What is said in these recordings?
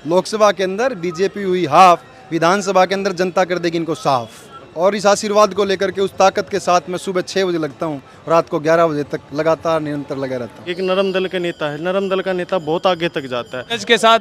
लोकसभा के अंदर बीजेपी हुई हाफ, विधानसभा के अंदर जनता कर देगी इनको साफ। और इस आशीर्वाद को लेकर के उस ताकत के साथ मैं सुबह 6 बजे लगता हूँ, रात को 11 बजे तक लगातार निरंतर लगा रहता हूँ। एक नरम दल के नेता है, नरम दल का नेता बहुत आगे तक जाता है। इसके साथ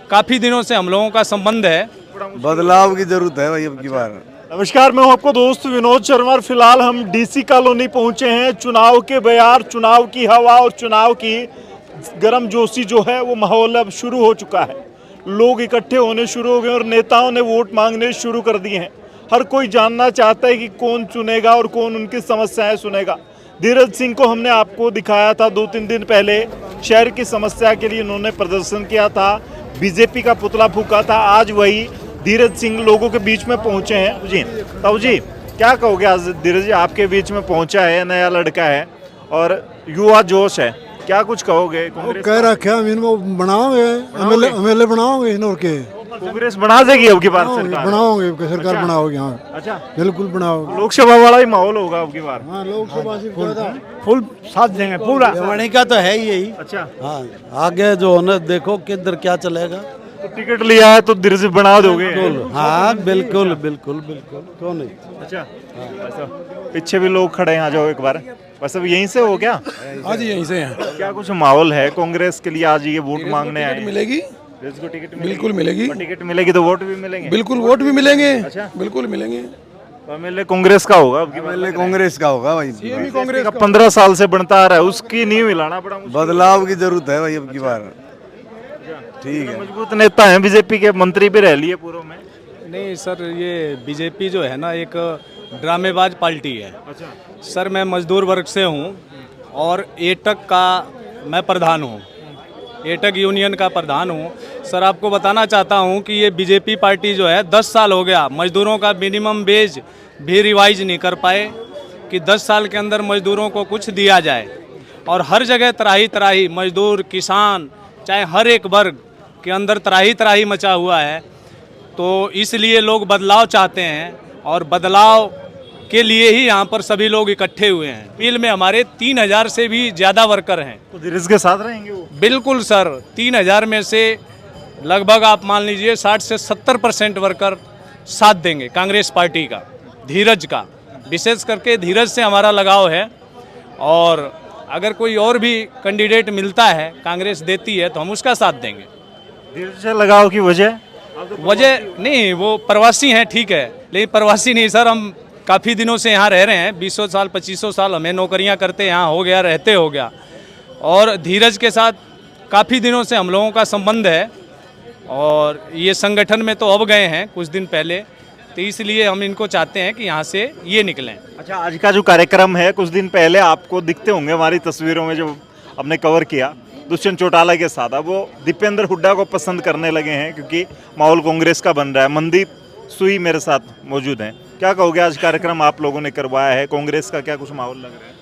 काफ़ी दिनों से हम लोगों का संबंध है। बदलाव की जरूरत है भाई अब की बार। नमस्कार, मैं हूं आपको दोस्त विनोद शर्मा और फिलहाल हम डीसी कॉलोनी पहुंचे हैं। चुनाव के बयार, चुनाव की हवा और चुनाव की गर्मजोशी जो है वो माहौल अब शुरू हो चुका है। लोग इकट्ठे होने शुरू हो गए और नेताओं ने वोट मांगने शुरू कर दिए हैं। हर कोई जानना चाहता है कि कौन चुनेगा और कौन उनकी समस्याएं सुनेगा। धीरज सिंह को हमने आपको दिखाया था 2-3 दिन पहले, शहर की समस्या के लिए उन्होंने प्रदर्शन किया था, बीजेपी का पुतला फूका था। आज वही धीरज सिंह लोगों के बीच में पहुंचे हैं। जी ताऊ जी, क्या कहोगे? आज धीरज जी आपके बीच में पहुंचा है, नया लड़का है और युवा जोश है, क्या कुछ कहोगे? कह रखे हम इनको बनाओगे, एमएलए बनाओगे इन्हों के। कांग्रेस बना देगी अब की बार सरकार? बनाओगे सरकार, बनाओगे। हाँ अच्छा, बिल्कुल बनाओगे। लोकसभा वाला ही माहौल होगा अब की बार। हाँ, लोकसभा से फुल साथ देंगे पूरा। देवणी का तो है ही यही। अच्छा, हाँ, आगे जो होना देखो किधर क्या चलेगा। तो टिकट लिया है तो धीरे से बना दोगे? हाँ बिल्कुल बिल्कुल बिल्कुल, क्यों नहीं। अच्छा, पीछे भी लोग खड़े हैं, आ जाओ एक बार। बस अब यहीं से हो क्या? आज यहीं से हैं। क्या कुछ माहौल है कांग्रेस के लिए? आज ये वोट मांगने आए हैं। मिलेगी, को टिकट बिल्कुल मिलेगी। टिकट मिलेगी तो वोट भी मिलेंगे? बिल्कुल वोट भी मिलेंगे। अच्छा, बिल्कुल मिलेंगे। एमएलए कांग्रेस का होगा अब की बार? एमएलए कांग्रेस का होगा भाई। सीएम कांग्रेस का 15 साल से बनता आ रहा है, उसकी नींव हिलाना बड़ा मुश्किल। बदलाव की जरूरत है भाई अब की बार। ठीक है, मजबूत नेता है, बीजेपी के मंत्री भी रह लिए पूर्व में। नहीं सर, ये बीजेपी जो है ना एक ड्रामेबाज पार्टी है। अच्छा, सर मैं मजदूर वर्ग से हूँ और एटक का मैं प्रधान हूँ, एटक यूनियन का प्रधान हूँ। सर आपको बताना चाहता हूँ कि ये बीजेपी पार्टी जो है 10 साल हो गया मजदूरों का मिनिमम वेज भी रिवाइज नहीं कर पाए कि 10 साल के अंदर मजदूरों को कुछ दिया जाए। और हर जगह तराही तराही, मजदूर, किसान, चाहे हर एक वर्ग के अंदर तराही तराही मचा हुआ है। तो इसलिए लोग बदलाव चाहते हैं और बदलाव के लिए ही यहाँ पर सभी लोग इकट्ठे हुए हैं। मिल में हमारे 3000 से भी ज़्यादा वर्कर हैं। तो धीरज के साथ रहेंगे वो? बिल्कुल सर, 3000 में से लगभग आप मान लीजिए 60 से 70% वर्कर साथ देंगे कांग्रेस पार्टी का, धीरज का। विशेष करके धीरज से हमारा लगाव है और अगर कोई और भी कैंडिडेट मिलता है, कांग्रेस देती है, तो हम उसका साथ देंगे। धीरज से लगाव की वजह नहीं, वो प्रवासी हैं ठीक है, लेकिन प्रवासी नहीं सर, हम काफ़ी दिनों से यहाँ रह रहे हैं। 20 साल 25 साल हमें नौकरियाँ करते यहाँ हो गया, रहते हो गया। और धीरज के साथ काफ़ी दिनों से हम लोगों का संबंध है और ये संगठन में तो अब गए हैं कुछ दिन पहले, तो इसलिए हम इनको चाहते हैं कि यहाँ से ये निकलें। अच्छा, आज का जो कार्यक्रम है, कुछ दिन पहले आपको दिखते होंगे हमारी तस्वीरों में जो हमने कवर किया दुष्यंत चौटाला के साथ। अब वो दीपेंद्र हुड्डा को पसंद करने लगे हैं क्योंकि माहौल कांग्रेस का बन रहा है। मनदीप सुई मेरे साथ मौजूद हैं। क्या कहोगे, आज कार्यक्रम आप लोगों ने करवाया है, कांग्रेस का क्या कुछ माहौल लग रहा है?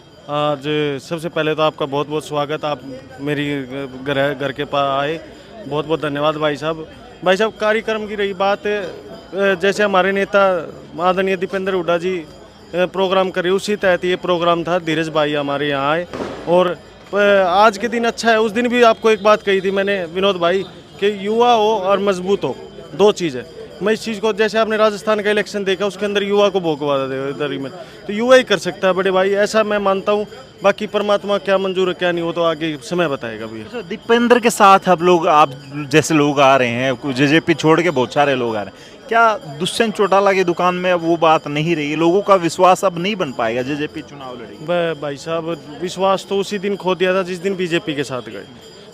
आज सबसे पहले तो आपका बहुत बहुत स्वागत, आप मेरी घर के पास आए, बहुत बहुत धन्यवाद भाई साहब। भाई साहब, कार्यक्रम की रही बात, जैसे हमारे नेता आदरणीय दीपेंद्र हुड्डा जी प्रोग्राम करे, उसी तहत ये प्रोग्राम था। धीरज भाई हमारे यहाँ आए और आज के दिन अच्छा है। उस दिन भी आपको एक बात कही थी मैंने विनोद भाई कि युवा हो और मजबूत हो, दो चीज़ है। मैं इस चीज़ को, जैसे आपने राजस्थान का इलेक्शन देखा, उसके अंदर युवा को भोगवा दे में, तो युवा ही कर सकता है बड़े भाई, ऐसा मैं मानता हूँ। बाकी परमात्मा क्या मंजूर है क्या नहीं, वो तो आगे समय बताएगा भैया। दीपेंद्र के साथ अब लोग, आप जैसे लोग आ रहे हैं, कुछ जेजेपी छोड़ के बहुत सारे लोग आ रहे हैं, क्या दुष्यंत चौटाला की दुकान में अब वो बात नहीं रही? लोगों का विश्वास अब नहीं बन पाएगा जेजेपी चुनाव लड़ेगी? भाई साहब, विश्वास तो उसी दिन खो दिया था जिस दिन बीजेपी के साथ गए।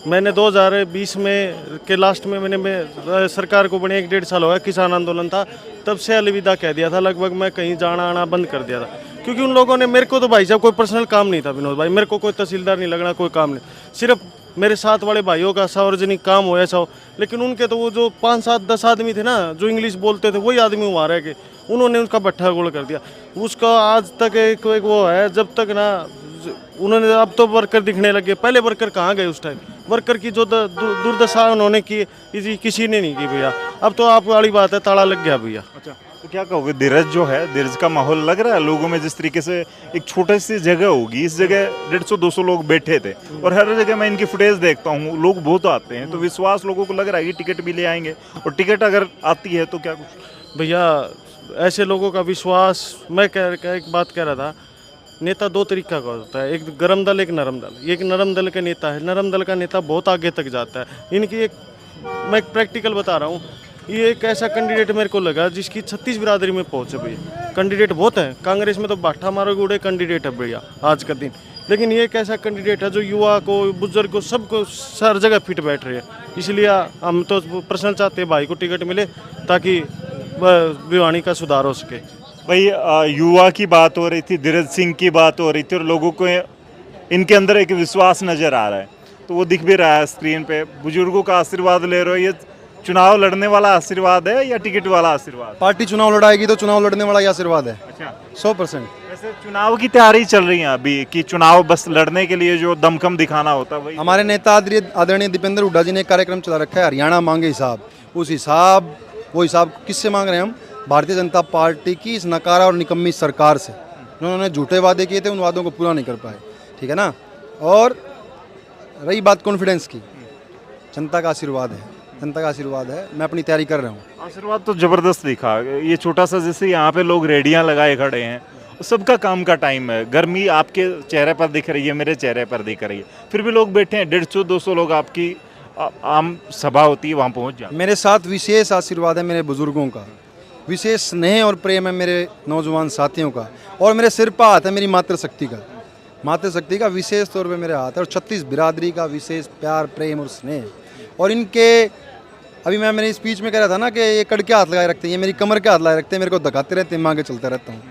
मैंने 2020 में के लास्ट में मैं सरकार को बने 1-1.5 साल हो गया, किसान आंदोलन था, तब से अलविदा कह दिया था। लगभग मैं कहीं जाना आना बंद कर दिया था क्योंकि उन लोगों ने मेरे को, तो भाई साहब कोई पर्सनल काम नहीं था विनोद भाई, मेरे को कोई तहसीलदार नहीं लगना, कोई काम नहीं, सिर्फ मेरे साथ वाले भाइयों का सार्वजनिक काम हो ऐसा हो। लेकिन उनके तो वो जो 5, 7, 10 आदमी थे ना जो इंग्लिश बोलते थे, वही आदमी वहाँ रह के उन्होंने उसका भट्ठा गोल कर दिया। उसका आज तक एक वो है, जब तक ना उन्होंने, अब तो वर्कर दिखने लगे, पहले वर्कर कहाँ गए उस टाइम? वर्कर की जो दुर्दशा उन्होंने की किसी ने नहीं की भैया। अब तो आप वाली बात है, ताला लग गया भैया। अच्छा, तो क्या कहोगे, धीरज जो है, धीरज का माहौल लग रहा है लोगों में? जिस तरीके से एक छोटी सी जगह होगी, इस जगह 150-200 लोग बैठे थे और हर जगह मैं इनकी फुटेज देखता हूँ, लोग बहुत आते हैं, तो विश्वास लोगों को लग रहा है कि टिकट भी ले आएंगे। और टिकट अगर आती है तो क्या कुछ? भैया ऐसे लोगों का विश्वास, मैं एक बात कह रहा था, नेता दो तरीका का होता है, एक गरम दल एक नरम दल। ये एक नरम दल का नेता है, नरम दल का नेता बहुत आगे तक जाता है। इनकी एक, मैं एक प्रैक्टिकल बता रहा हूँ, ये एक ऐसा कैंडिडेट मेरे को लगा जिसकी 36 बिरादरी में पहुँच है भैया। कैंडिडेट बहुत है, कांग्रेस में तो बाठा मारो गुड़े कैंडिडेट है भैया आज का दिन, लेकिन ये एक ऐसा कैंडिडेट है जो युवा को, बुजुर्ग को, सबको हर जगह फिट बैठ रहे हैं। इसलिए हम तो पर्सनल चाहते हैं भाई को टिकट मिले ताकि भिवानी का सुधार हो सके। भाई युवा की बात हो रही थी, धीरज सिंह की बात हो रही थी और लोगों को इनके अंदर एक विश्वास नज़र आ रहा है, तो वो दिख भी रहा है स्क्रीन पे। बुजुर्गों का आशीर्वाद ले रहे हो, ये चुनाव लड़ने वाला आशीर्वाद है या टिकट वाला आशीर्वाद? पार्टी चुनाव लड़ाएगी तो चुनाव लड़ने वाला ही आशीर्वाद है। अच्छा, 100%। वैसे चुनाव की तैयारी चल रही है अभी कि चुनाव बस लड़ने के लिए जो दमखम दिखाना होता है वही? हमारे नेता आदरणीय दीपेंद्र हुड्डा जी ने एक कार्यक्रम चला रखा है, हरियाणा मांगे हिसाब। उस हिसाब, वो हिसाब किससे मांग रहे हैं हम? भारतीय जनता पार्टी की इस नकारा और निकम्मी सरकार से, उन्होंने झूठे वादे किए थे, उन वादों को पूरा नहीं कर पाए, ठीक है ना। और रही बात कॉन्फिडेंस की, जनता का आशीर्वाद है, जनता का आशीर्वाद है, मैं अपनी तैयारी कर रहा हूँ। आशीर्वाद तो जबरदस्त दिखा। ये छोटा सा जैसे यहाँ पे लोग रेडियां लगाए खड़े हैं, सबका काम का टाइम है, गर्मी आपके चेहरे पर दिख रही है, मेरे चेहरे पर दिख रही है, फिर भी लोग बैठे हैं। 150-200 लोग, आपकी आम सभा होती है वहाँ पहुँच जाए। मेरे साथ विशेष आशीर्वाद है मेरे बुजुर्गों का, विशेष स्नेह और प्रेम है मेरे नौजवान साथियों का, और मेरे सिर पर हाथ है मेरी मातृशक्ति का, मातृशक्ति का विशेष तौर पे मेरे हाथ है, और 36 बिरादरी का विशेष प्यार, प्रेम और स्नेह। और इनके, अभी मैं मेरी स्पीच में कह रहा था ना कि ये कड़ के हाथ लगाए रखते हैं, ये मेरी कमर के हाथ लगाए रखते हैं, मेरे को धकाते रहते हैं, मैं आगे चलता रहता हूँ,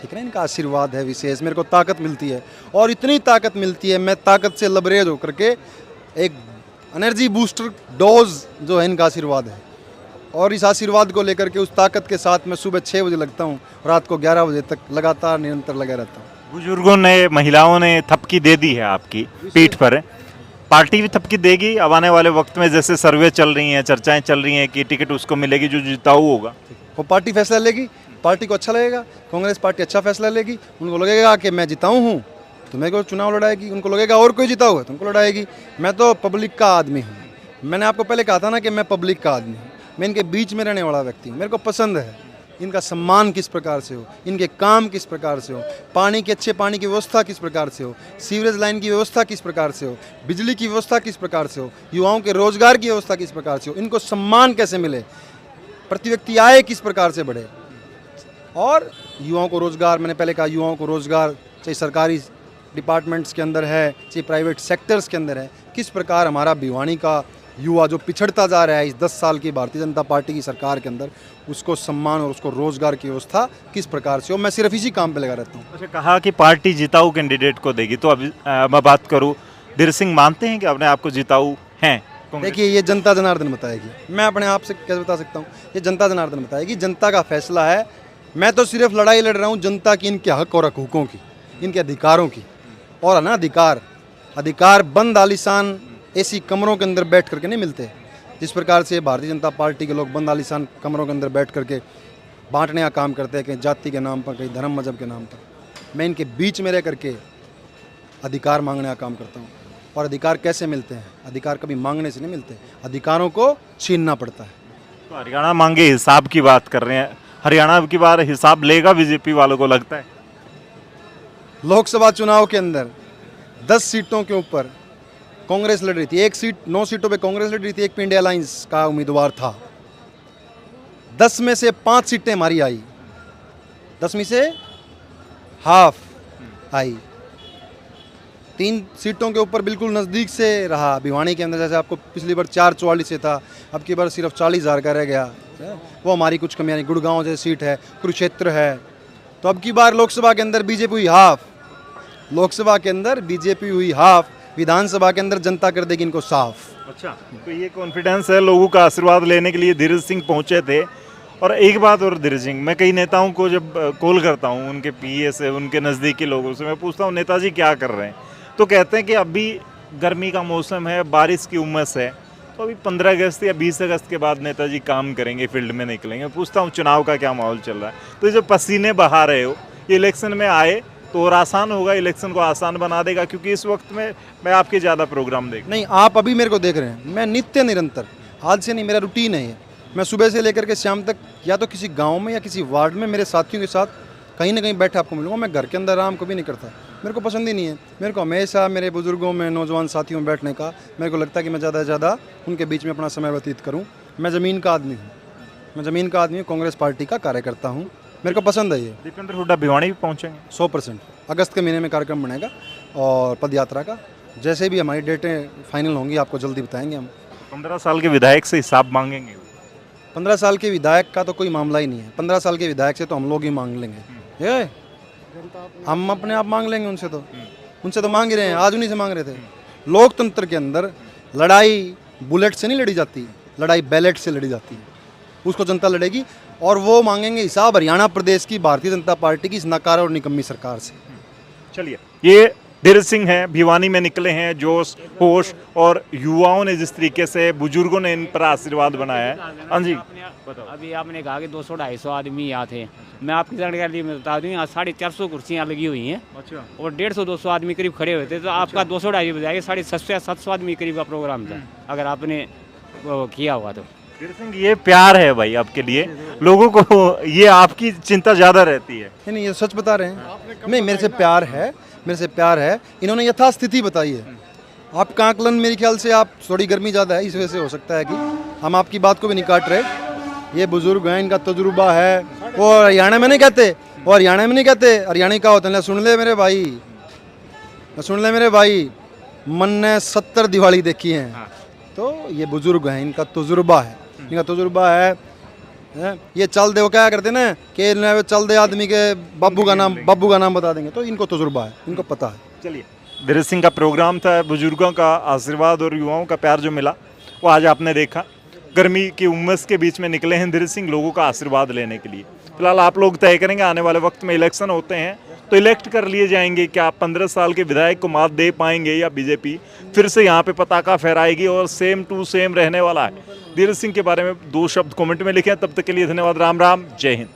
ठीक है ना। इनका आशीर्वाद है विशेष, मेरे को ताकत मिलती है, और इतनी ताकत मिलती है, मैं ताकत से लबरेज होकर के एक एनर्जी बूस्टर डोज जो है इनका आशीर्वाद है। और इस आशीर्वाद को लेकर के, उस ताकत के साथ मैं सुबह 6 बजे लगता हूँ, रात को 11 बजे तक लगातार निरंतर लगा रहता हूँ। बुजुर्गों ने, महिलाओं ने थपकी दे दी है आपकी पीठ पर, पार्टी भी थपकी देगी अब आने वाले वक्त में? जैसे सर्वे चल रही हैं, चर्चाएं चल रही हैं कि टिकट उसको मिलेगी जो जिताऊ होगा। वो पार्टी फैसला लेगी, पार्टी को अच्छा लगेगा, कांग्रेस पार्टी अच्छा फैसला लेगी, उनको लगेगा कि मैं जिताऊँ हूँ तो मेरे को चुनाव लड़ाएगी, उनको लगेगा और कोई जिता हुआ तो उनको लड़ाएगी। मैं तो पब्लिक का आदमी हूँ, मैंने आपको पहले कहा था ना कि मैं पब्लिक का आदमी हूँ, मैं इनके बीच में रहने वाला व्यक्ति हूँ। मेरे को पसंद है इनका सम्मान किस प्रकार से हो, इनके काम किस प्रकार से हो, पानी के, अच्छे पानी की व्यवस्था किस प्रकार से हो, सीवरेज लाइन की व्यवस्था किस प्रकार से हो, बिजली की व्यवस्था किस प्रकार से हो, युवाओं के रोजगार की व्यवस्था किस प्रकार से हो, इनको सम्मान कैसे मिले, प्रति व्यक्ति आय किस प्रकार से बढ़े, और युवाओं को रोजगार, मैंने पहले कहा युवाओं को रोजगार, चाहे सरकारी डिपार्टमेंट्स के अंदर है, चाहे प्राइवेट सेक्टर्स के अंदर है, किस प्रकार हमारा भिवानी का युवा जो पिछड़ता जा रहा है इस 10 साल की भारतीय जनता पार्टी की सरकार के अंदर, उसको सम्मान और उसको रोजगार की व्यवस्था किस प्रकार से हो, मैं सिर्फ इसी काम पे लगा रहता हूँ। अच्छा, कहा कि पार्टी जिताऊ कैंडिडेट को देगी, तो अभी मैं बात करूँ, धीरज सिंह मानते हैं कि अपने आप को जिताऊ हैं? देखिए, ये जनता जनार्दन बताएगी, मैं अपने आप से कैसे बता सकता हूँ, ये जनता जनार्दन बताएगी, जनता का फैसला है। मैं तो सिर्फ लड़ाई लड़ रहा हूँ जनता की, इनके हक और हकूक़ों की, इनके अधिकारों की। और ना अधिकार बंद आलीशान ऐसी कमरों के अंदर बैठ करके नहीं मिलते, जिस प्रकार से भारतीय जनता पार्टी के लोग बंद आलीशान कमरों के अंदर बैठ करके बांटने का काम करते हैं, कहीं जाति के नाम पर, कहीं धर्म मजहब के नाम पर। मैं इनके बीच में रह करके अधिकार मांगने का काम करता हूँ। और अधिकार कैसे मिलते हैं? अधिकार कभी मांगने से नहीं मिलते, अधिकारों को छीनना पड़ता है। तो हरियाणा मांगे हिसाब की बात कर रहे हैं, हरियाणा की बार हिसाब लेगा बीजेपी वालों को लगता है? लोकसभा चुनाव के अंदर 10 सीटों के ऊपर कांग्रेस लड़ रही थी, 1 सीट, 9 सीटों पे कांग्रेस लड़ रही थी, एक पे इंडिया अलायंस का उम्मीदवार था। 10 में से 5 सीटें हमारी आई, 10 में से हाफ आई। 3 सीटों के ऊपर बिल्कुल नज़दीक से रहा भिवानी के अंदर, जैसे आपको पिछली बार 444 से था, अब की बार सिर्फ 40,000 का रह गया। वो हमारी कुछ कमियाँ नहीं, गुड़गांव जैसी सीट है, कुरुक्षेत्र है। तो अब की बार लोकसभा के अंदर बीजेपी हुई हाफ, लोकसभा के अंदर बीजेपी हुई हाफ, विधानसभा के अंदर जनता कर देगी इनको साफ। अच्छा, तो ये कॉन्फिडेंस है, लोगों का आशीर्वाद लेने के लिए धीरज सिंह पहुंचे थे। और एक बात और धीरज सिंह, मैं कई नेताओं को जब कॉल करता हूं, उनके पीए से, उनके नज़दीकी लोगों से, मैं पूछता हूं नेताजी क्या कर रहे हैं, तो कहते हैं कि अभी गर्मी का मौसम है, बारिश की उमस है, तो अभी 15 अगस्त या 20 अगस्त के बाद नेताजी काम करेंगे, फील्ड में निकलेंगे। पूछता हूँ चुनाव का क्या माहौल चल रहा है। तो जो पसीने बहा रहे हो, ये इलेक्शन में आए तो और आसान होगा, इलेक्शन को आसान बना देगा, क्योंकि इस वक्त में मैं आपके ज़्यादा प्रोग्राम देख नहीं, आप अभी मेरे को देख रहे हैं, मैं नित्य निरंतर, आज से नहीं, मेरा रूटीन है ये। मैं सुबह से लेकर के शाम तक या तो किसी गांव में या किसी वार्ड में मेरे साथियों के साथ कहीं ना कहीं बैठे आपको मिलूंगा। मैं घर के अंदर आराम कभी नहीं करता, मेरे को पसंद ही नहीं है। मेरे को हमेशा मेरे बुजुर्गों में, नौजवान साथियों में बैठने का मेरे को लगता है कि मैं ज़्यादा से ज़्यादा उनके बीच में अपना समय व्यतीत करूँ। मैं ज़मीन का आदमी हूँ, मैं ज़मीन का आदमी हूँ, कांग्रेस पार्टी का कार्यकर्ता हूँ, मेरे को पसंद है ये। दीपेंद्र हुड्डा भिवानी भी पहुँचेंगे 100%। अगस्त के महीने में कार्यक्रम बनेगा और पद यात्रा का, जैसे भी हमारी डेटें फाइनल होंगी आपको जल्दी बताएंगे हम। 15 साल के विधायक से हिसाब मांगेंगे। 15 साल के विधायक का तो कोई मामला ही नहीं है। 15 साल के विधायक से तो हम लोग ही मांग लेंगे, ये हम अपने आप मांग लेंगे उनसे तो मांग ही रहे हैं, आज उन्हीं से मांग रहे थे। लोकतंत्र के अंदर लड़ाई बुलेट से नहीं लड़ी जाती, लड़ाई बैलेट से लड़ी जाती है। उसको जनता लड़ेगी और वो मांगेंगे हिसाब हरियाणा प्रदेश की भारतीय जनता पार्टी की इस नकार और निकम्मी सरकार से। चलिए, ये धीरज सिंह हैं, भिवानी में निकले हैं, जोश होश और युवाओं ने जिस तरीके से, बुजुर्गों ने इन पर आशीर्वाद बनाया है। हाँ जी, अभी आपने कहा कि 200-250 आदमी यहाँ थे। मैं आपकी जानकारी में बता दूँ, यहाँ 450 कुर्सियाँ लगी हुई हैं। अच्छा। और 150-200 आदमी करीब खड़े हुए थे। तो आपका 200-250 बजाय 650 या 700 आदमी करीब का प्रोग्राम था, अगर आपने वो किया हुआ तो। धीरज सिंह, ये प्यार है भाई आपके लिए, लोगों को ये आपकी चिंता ज़्यादा रहती है। नहीं, ये सच बता रहे हैं। नहीं, मेरे से प्यार है, मेरे से प्यार है। इन्होंने यथास्थिति बताई है। आपका आकलन मेरे ख्याल से आप थोड़ी गर्मी ज़्यादा है, इस वजह से हो सकता है कि हम आपकी बात को भी नहीं काट रहे। ये बुजुर्ग हैं, इनका तजुर्बा है। वो हरियाणा में नहीं कहते, वो हरियाणा में नहीं कहते, हरियाणा का होता है। सुन ले मेरे भाई, सुन ले मेरे भाई, मन ने 70 दिवाली देखी है। तो ये बुजुर्ग हैं, इनका तजुर्बा है, इनका तजुर्बा है। ये चल दे, वो क्या करते ना कि चल दे आदमी के बाबू का नाम बता देंगे, तो इनको तजुर्बा है, इनको पता है। चलिए, धीरज सिंह का प्रोग्राम था, बुजुर्गों का आशीर्वाद और युवाओं का प्यार जो मिला वो आज आपने देखा। गर्मी की उमस के बीच में निकले हैं धीरज सिंह लोगों का आशीर्वाद लेने के लिए। फिलहाल आप लोग तय करेंगे, आने वाले वक्त में इलेक्शन होते हैं तो इलेक्ट कर लिए जाएंगे, क्या आप 15 साल के विधायक को मात दे पाएंगे या बीजेपी फिर से यहाँ पे पताका फहराएगी और सेम टू सेम रहने वाला है। धीरज सिंह के बारे में 2 शब्द कमेंट में लिखें। तब तक के लिए धन्यवाद, राम राम, जय हिंद।